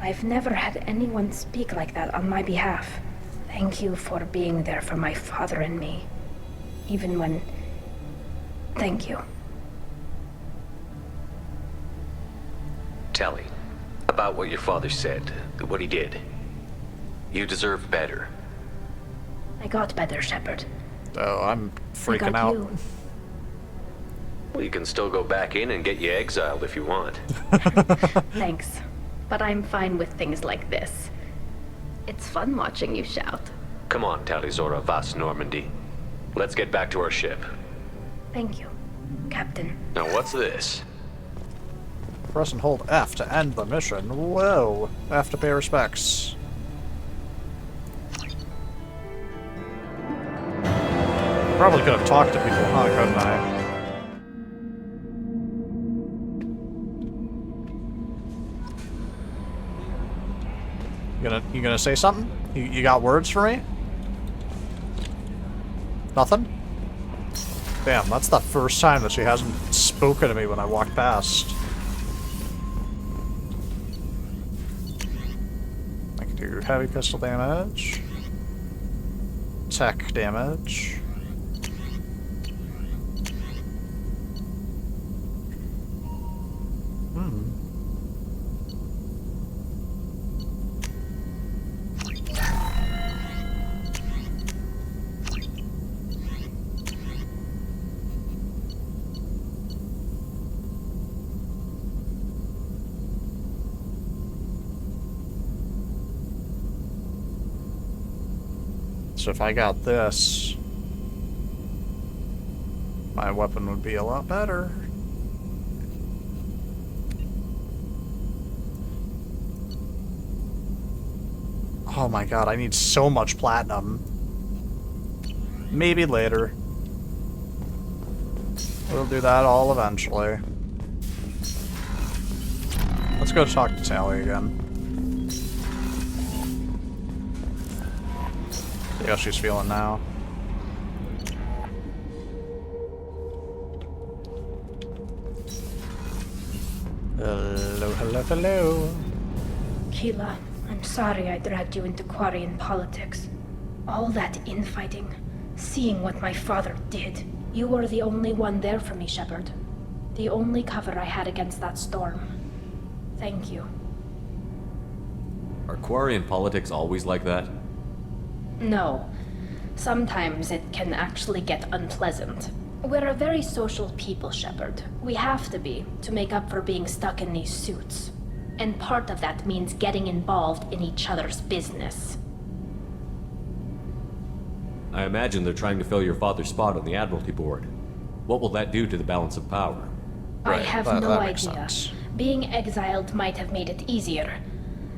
I've never had anyone speak like that on my behalf. Thank you for being there for my father and me. Even when... Thank you. Tali, about what your father said, what he did. You deserve better. I got better, Shepard. Oh, I'm I freaking got out. you. Well, you can still go back in and get you exiled if you want. Thanks. But I'm fine with things like this. It's fun watching you shout. Come on, Tali Zora Vas Normandy. Let's get back to our ship. Thank you, Captain. Now what's this? Press and hold F to end the mission. Whoa. F to pay respects. Probably could have talked to people, huh, couldn't I? You gonna say something? You got words for me? Nothing? Damn, that's the first time that she hasn't spoken to me when I walked past. I can do heavy pistol damage. Tech damage. So if I got this... my weapon would be a lot better. Oh my god, I need so much platinum. Maybe later. We'll do that all eventually. Let's go talk to Tali again. See how she's feeling now. Hello, hello, hello. Keela, I'm sorry I dragged you into Quarian politics. All that infighting, seeing what my father did. You were the only one there for me, Shepard. The only cover I had against that storm. Thank you. Are Quarian politics always like that? No. Sometimes it can actually get unpleasant. We're a very social people, Shepard. We have to be, to make up for being stuck in these suits. And part of that means getting involved in each other's business. I imagine they're trying to fill your father's spot on the Admiralty Board. What will that do to the balance of power? I have no idea. Being exiled might have made it easier.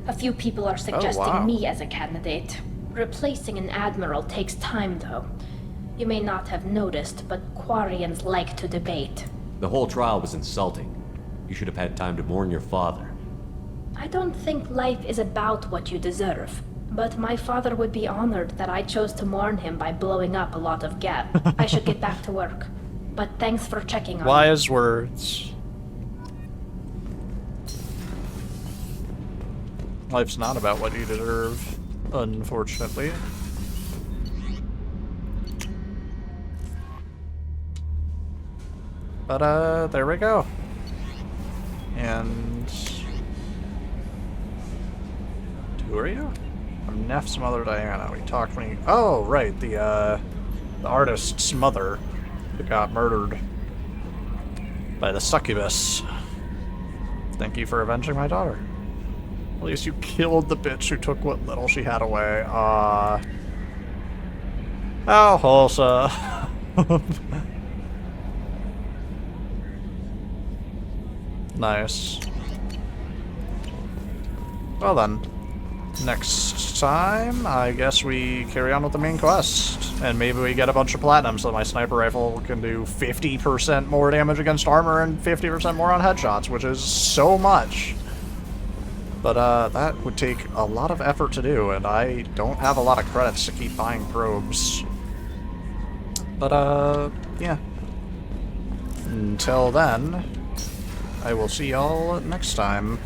A few people are suggesting me as a candidate. Replacing an admiral takes time, though. You may not have noticed, but Quarians like to debate. The whole trial was insulting. You should have had time to mourn your father. I don't think life is about what you deserve. But my father would be honored that I chose to mourn him by blowing up a lot of gas. I should get back to work. But thanks for checking on me. Wise words. Life's not about what you deserve, unfortunately. But, there we go. And... who are you? I'm Neff's mother, Diana. We talked when he... oh, right, the artist's mother who got murdered by the succubus. Thank you for avenging my daughter. At least you killed the bitch who took what little she had away. How wholesome. Nice. Well then. Next time, I guess we carry on with the main quest. And maybe we get a bunch of platinum so my sniper rifle can do 50% more damage against armor and 50% more on headshots, which is so much. But that would take a lot of effort to do, and I don't have a lot of credits to keep buying probes. But yeah. Until then, I will see y'all next time.